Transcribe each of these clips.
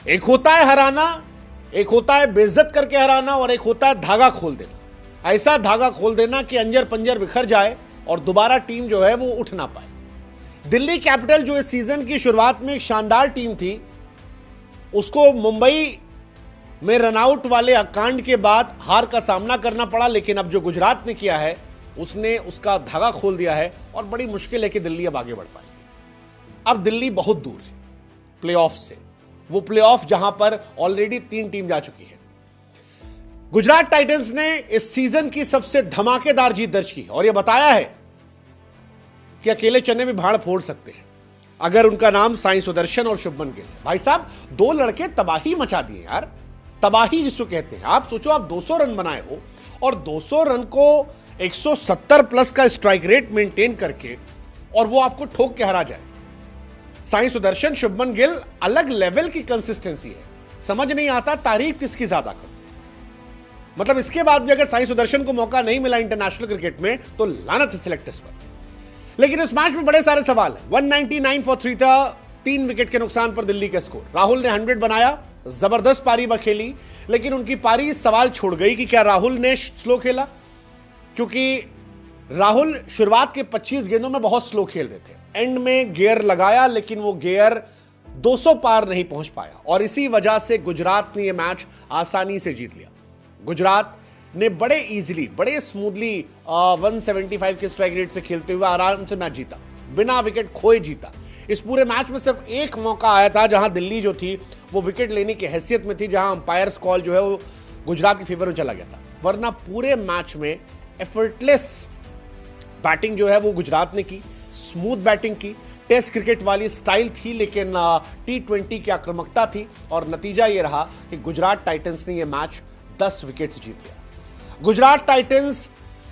एक होता है हराना, एक होता है बेइज्जत करके हराना, और एक होता है धागा खोल देना। ऐसा धागा खोल देना कि अंजर पंजर बिखर जाए और दोबारा टीम जो है वो उठ ना पाए। दिल्ली कैपिटल जो इस सीजन की शुरुआत में एक शानदार टीम थी, उसको मुंबई में रनआउट वाले कांड के बाद हार का सामना करना पड़ा, लेकिन अब जो गुजरात ने किया है उसने उसका धागा खोल दिया है और बड़ी मुश्किल है कि दिल्ली अब आगे बढ़ पाएगी। अब दिल्ली बहुत दूर है प्लेऑफ से, वो प्लेऑफ जहां पर ऑलरेडी 3 टीम जा चुकी है। गुजरात टाइटंस ने इस सीजन की सबसे धमाकेदार जीत दर्ज की और यह बताया है कि अकेले चने में भाड़ फोड़ सकते हैं अगर उनका नाम साई सुदर्शन और शुभमन गिल है। भाई साहब, 2 लड़के तबाही मचा दिए यार, तबाही जिसको कहते हैं। आप सोचो, आप 200 रन बनाए हो और 200 रन को 170 प्लस का स्ट्राइक रेट मेंटेन करके और वो आपको ठोक के हरा जाए। साई सुदर्शन, शुभमन गिल अलग लेवल की कंसिस्टेंसी है। समझ नहीं आता तारीफ किसकी ज्यादा करूं। मतलब इसके बाद भी अगर साई सुदर्शन को मौका नहीं मिला इंटरनेशनल क्रिकेट में तो लानत है सिलेक्टर्स पर। लेकिन इस मैच में बड़े सारे सवाल है। 199 फॉर 3 था, 3 विकेट के नुकसान पर दिल्ली का स्कोर। राहुल ने 100 बनाया, जबरदस्त पारी खेली, लेकिन उनकी पारी सवाल छोड़ गई कि क्या राहुल ने स्लो खेला, क्योंकि राहुल शुरुआत के 25 गेंदों में बहुत स्लो खेल रहे थे। एंड में गियर लगाया लेकिन वो गियर 200 पार नहीं पहुंच पाया और इसी वजह से गुजरात ने यह मैच आसानी से जीत लिया। गुजरात ने बड़े इजीली, बड़े स्मूथली 175 के स्ट्राइक रेट से खेलते हुए आराम से मैच जीता, बिना विकेट खोए जीता। इस पूरे मैच में सिर्फ एक मौका आया था जहां दिल्ली जो थी वो विकेट लेने की हैसियत में थी, जहां अंपायर कॉल जो है वो गुजरात के फेवर में चला गया था। वरना पूरे मैच में एफर्टलेस बैटिंग जो है वो गुजरात ने की, स्मूथ बैटिंग की, टेस्ट क्रिकेट वाली स्टाइल थी, लेकिन T20 की आक्रामकता थी और नतीजा ये रहा कि गुजरात टाइटंस ने यह मैच 10 विकेट से जीत लिया। गुजरात टाइटंस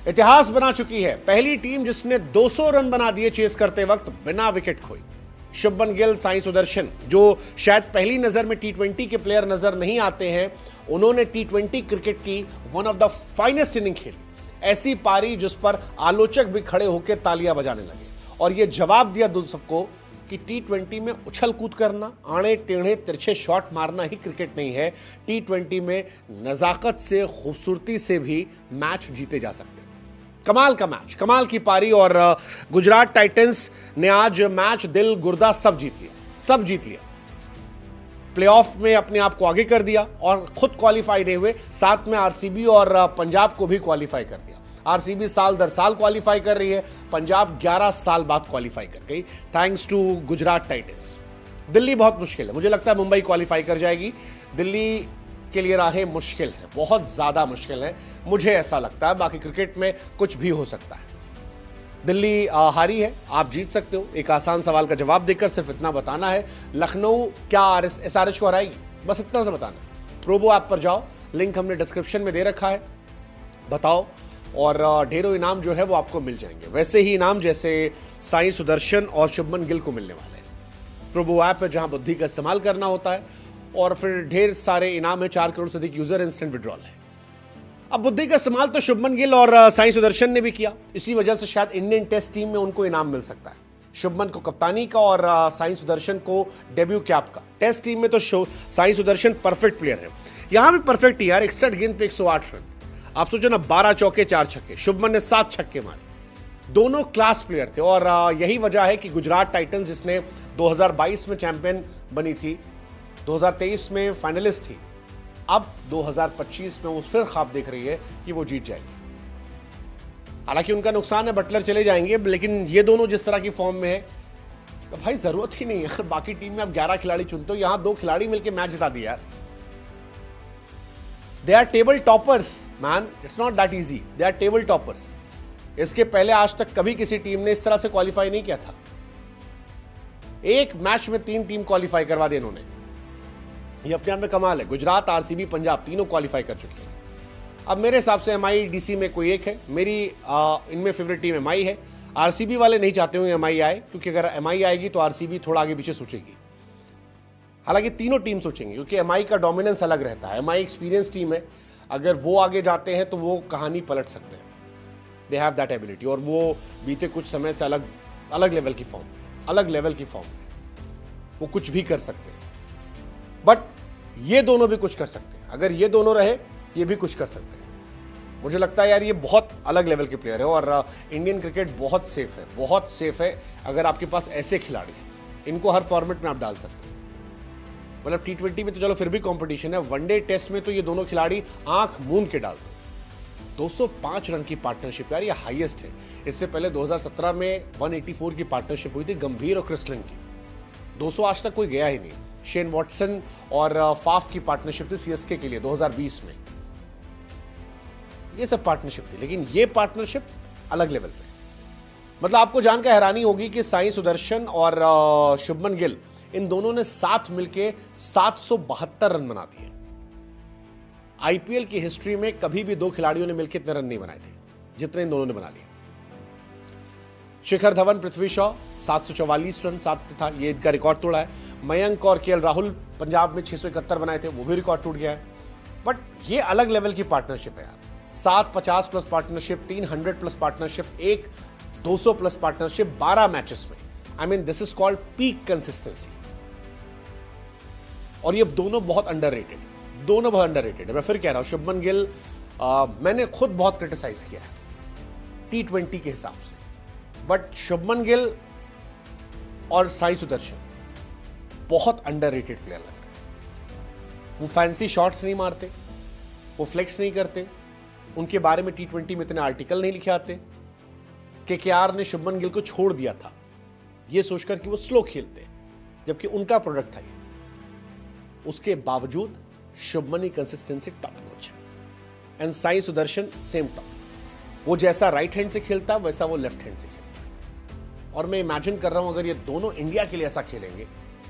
इतिहास बना चुकी है, पहली टीम जिसने 200 रन बना दिए चेस करते वक्त बिना विकेट खोए। शुभमन गिल, साई सुदर्शन, जो शायद पहली नजर में T20 के प्लेयर नजर नहीं आते हैं, उन्होंने T20 क्रिकेट की one of the finest inning खेली। ऐसी पारी जिस पर आलोचक भी खड़े होकर तालियां बजाने लगे और यह जवाब दिया सबको कि T20 में उछल कूद करना, आड़े टेढ़े तिरछे शॉट मारना ही क्रिकेट नहीं है। T20 में नजाकत से, खूबसूरती से भी मैच जीते जा सकते हैं। कमाल का मैच, कमाल की पारी और गुजरात टाइटंस ने आज मैच, दिल, गुर्दा सब जीत लिया, सब जीत लिया। प्लेऑफ में अपने आप को आगे कर दिया और खुद क्वालिफाई नहीं हुए, साथ में आरसीबी और पंजाब को भी क्वालिफाई कर दिया। आरसीबी साल दर साल क्वालिफाई कर रही है, पंजाब 11 साल बाद क्वालिफाई कर गई, thanks to Gujarat Titans. Delhi बहुत मुश्किल है, मुझे लगता है मुंबई क्वालिफाई कर जाएगी। दिल्ली के लिए राहें मुश्किल है, बहुत ज्यादा मुश्किल है, मुझे ऐसा लगता है। बाकी क्रिकेट में कुछ भी हो सकता है। दिल्ली हारी है, आप जीत सकते हो। एक आसान सवाल का जवाब देकर सिर्फ इतना बताना है, लखनऊ क्या SRH को हराएगी, बस इतना सा बताना है। प्रोबो ऐप पर जाओ, लिंक हमने डिस्क्रिप्शन में दे रखा है, बताओ और ढेरों इनाम जो है वो आपको मिल जाएंगे। वैसे ही इनाम जैसे साई सुदर्शन और शुभमन गिल को मिलने वाले हैं। प्रोबो ऐप है जहां बुद्धि का इस्तेमाल करना होता है और फिर ढेर सारे इनाम है। 4 करोड़ से अधिक यूजर इंस्टेंट विड्रॉल है। अब बुद्धि का इस्तेमाल तो शुभमन गिल और साई सुदर्शन ने भी किया, इसी वजह से शायद इंडियन टेस्ट टीम में उनको इनाम मिल सकता है। शुभमन को कप्तानी का और साई सुदर्शन को डेब्यू कैप का। टेस्ट टीम में तो साई सुदर्शन परफेक्ट प्लेयर है, यहां भी परफेक्ट ही यार। 61 गेंद पे 108 रन, आप सोचो ना, 12 चौके 4 छक्के। शुभमन ने 7 छक्के मारे, दोनों क्लास प्लेयर थे और यही वजह है कि गुजरात टाइटंस जिसने 2022 में चैंपियन बनी थी, 2023 में फाइनलिस्ट थी, अब 2025 में वो फिर ख्वाब देख रही है कि वो जीत जाएगी। हालांकि उनका नुकसान है, बटलर चले जाएंगे, लेकिन ये दोनों जिस तरह की फॉर्म में है तो भाई जरूरत ही नहीं यार। बाकी टीम में आप 11 खिलाड़ी चुनते हो, यहां 2 खिलाड़ी मिलकर मैच जिता दिया यार। They are table toppers man, it's not that easy, they are table toppers. इसके पहले आज तक कभी किसी टीम ने इस तरह से क्वालिफाई नहीं किया था। एक मैच में 3 टीम क्वालिफाई करवा दी इन्होंने, ये अपने आप में कमाल है। गुजरात, आरसीबी, पंजाब तीनों क्वालिफाई कर चुके हैं। अब मेरे हिसाब से एमआई डीसी में कोई एक है, मेरी इनमें फेवरेट टीम एमआई है। आरसीबी वाले नहीं चाहते होंगे एमआई आए, क्योंकि अगर एमआई आएगी तो आरसीबी थोड़ा आगे पीछे सोचेगी। हालांकि तीनों टीम सोचेंगे क्योंकि एमआई का डोमिनेंस अलग रहता है। एमआई एक्सपीरियंस टीम है, अगर वो आगे जाते हैं तो वो कहानी पलट सकते हैं। दे हैव दैट एबिलिटी और वो बीते कुछ समय से अलग लेवल की फॉर्म, अलग लेवल की फॉर्म, वो कुछ भी कर सकते हैं। बट ये दोनों भी कुछ कर सकते हैं। अगर ये दोनों रहे, ये भी कुछ कर सकते हैं। मुझे लगता है यार ये बहुत अलग लेवल के प्लेयर है और इंडियन क्रिकेट बहुत सेफ है, बहुत सेफ है। अगर आपके पास ऐसे खिलाड़ी हैं, इनको हर फॉर्मेट में आप डाल सकते हो। मतलब T20 में तो चलो फिर भी कंपटीशन है, वनडे टेस्ट में तो ये दोनों खिलाड़ी आंख मूंद के डाल दो। 205 रन की पार्टनरशिप यार, ये हाईएस्ट है। इससे पहले 2017 में 184 की पार्टनरशिप हुई थी गंभीर और क्रिस्टलन की। 200 आज तक कोई गया ही नहीं। शेन वॉटसन और फाफ की पार्टनरशिप थी CSK के लिए 2020 में। ये सब पार्टनरशिप थी, लेकिन ये पार्टनरशिप अलग लेवल पे। मतलब आपको जानकर हैरानी होगी कि साई सुदर्शन और शुभमन गिल, इन दोनों ने साथ मिलके 772 रन बना दिए। IPL की हिस्ट्री में कभी भी दो खिलाड़ियों ने मिलकर इतने रन नहीं बनाए थे जितने इन दोनों ने बना लिए। शिखर धवन, पृथ्वी शॉ 744 रन साथ था, ये इनका रिकॉर्ड तोड़ा है। मयंक और KL राहुल पंजाब में 671 बनाए थे, वो भी रिकॉर्ड टूट गया है। बट ये अलग लेवल की पार्टनरशिप है यार। 750 प्लस पार्टनरशिप, 300 प्लस पार्टनरशिप, एक 200 प्लस पार्टनरशिप 12 मैचेस में। I mean this is called peak consistency. और ये दोनों बहुत अंडररेटेड, दोनों बहुत अंडररेटेड है। मैं फिर कह रहा हूं, शुभमन गिल मैंने खुद बहुत क्रिटिसाइज किया है T20 के हिसाब से, बट शुभमन गिल और साई सुदर्शन बहुत अंडररेटेड प्लेयर लग रहे हैं। वो फैंसी शॉट्स नहीं मारते, वो फ्लेक्स नहीं करते, उनके बारे में T20 में इतने आर्टिकल नहीं लिखे आते। KKR ने शुभमन गिल को छोड़ दिया था ये सोचकर कि वो स्लो खेलते, जबकि उनका प्रोडक्ट था ये। उसके बावजूद शुभमन की कंसिस्टेंसी टॉप नॉच है and Sai Sudarshan same top. वो जैसा राइट हैंड से खेलता है वैसा वो लेफ्ट हैंड से खेलता है। और मैं इमेजिन कर रहा हूं अगर ये दोनों इंडिया के लिए ऐसा खेलेंगे,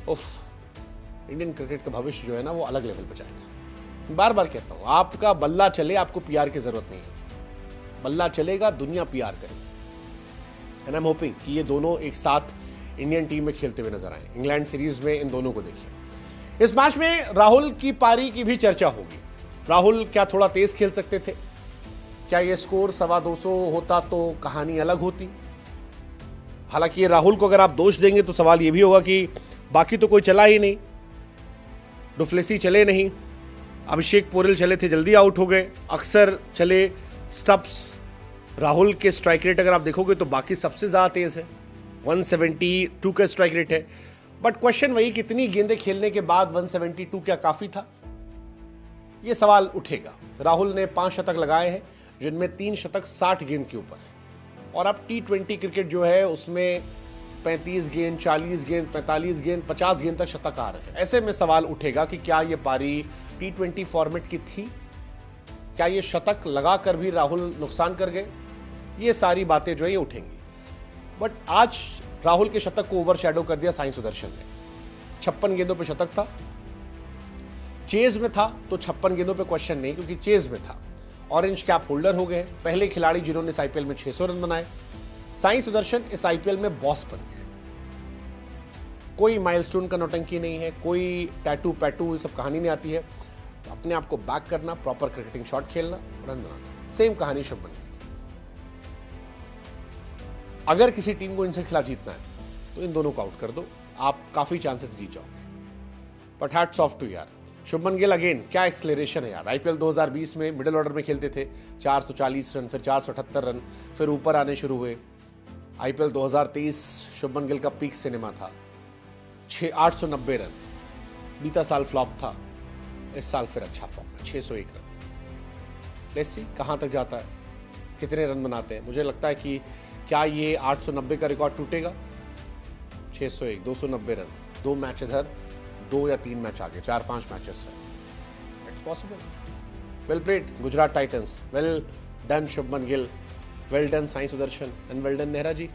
उफ, इंडियन क्रिकेट का भविष्य जो है ना वो अलग लेवल पर जाएगा। बार बार कहता हूं, आपका बल्ला चले, आपको PR की जरूरत नहीं है। बल्ला चलेगा, दुनिया PR करेगी। एंड आई एम होपिंग कि ये दोनों एक साथ इंडियन टीम में खेलते हुए नजर आए। इंग्लैंड सीरीज में इन दोनों को देखिए। इस मैच में राहुल की पारी की भी चर्चा होगी। राहुल क्या थोड़ा तेज खेल सकते थे? क्या ये स्कोर 225 होता तो कहानी अलग होती? हालांकि ये राहुल को अगर आप दोष देंगे तो सवाल ये भी होगा कि बाकी तो कोई चला ही नहीं। डुप्लेसी चले नहीं, अभिषेक पोरेल चले थे, जल्दी आउट हो गए, अक्सर चले स्टप्स। राहुल के स्ट्राइक रेट अगर आप देखोगे तो बाकी सबसे ज्यादा तेज है, 172 का स्ट्राइक रेट है। बट क्वेश्चन वही, कितनी गेंदें खेलने के बाद 172 क्या काफी था? यह सवाल उठेगा। राहुल ने 5 शतक लगाए हैं, जिनमें 3 शतक 60 गेंद के ऊपर है। और अब T20 क्रिकेट जो है उसमें 35 गेंद, 40 गेंद, 45 गेंद, 50 गेंद तक शतक आ रहे हैं। ऐसे में सवाल उठेगा कि क्या यह पारी T20 फॉर्मेट की थी? क्या ये शतक लगाकर भी राहुल नुकसान कर गए? ये सारी बातें जो है ये उठेंगी। बट आज राहुल के शतक को ओवरशैडो कर दिया साई सुदर्शन ने। 56 गेंदों पे शतक था, चेज में था तो 56 गेंदों पे क्वेश्चन नहीं, क्योंकि चेज में था। ऑरेंज कैप होल्डर हो गए, पहले खिलाड़ी जिन्होंने इस IPL में 600 रन बनाए। साई सुदर्शन इस IPL में बॉस बन गए। कोई माइलस्टोन का नौटंकी नहीं है, कोई टैटू पैटू, ये सब कहानी नहीं आती है। तो अपने आप को बैक करना, प्रॉपर क्रिकेटिंग शॉट खेलना, रन बनाना, सेम कहानी शुभमन गिल। अगर किसी टीम को इनसे खिलाफ जीतना है तो इन दोनों को आउट कर दो, आप काफी चांसेस जीत जाओगे। बट हैट्स ऑफ टू यार, शुभमन गिल अगेन, क्या एक्सलेरेशन है यार। IPL 2020 में मिडिल ऑर्डर में खेलते थे, 440 रन, फिर 478 रन, फिर ऊपर आने शुरू हुए। IPL 2023 शुभमन गिल का पीक सिनेमा था, 890 रन। बीता साल फ्लॉप था, इस साल फिर अच्छा फॉर्म है, 601 रन। लेट्स सी कहां तक जाता है, कितने रन बनाते हैं। मुझे लगता है कि क्या ये 890 का रिकॉर्ड टूटेगा? 601, 290 रन, 2 मैच इधर, 2 या 3 मैच आगे, 4-5 मैचेस है। It's possible. Well played Gujarat Titans, well done Shubman Gill, well done Sai Sudharsan and well done Nehra ji.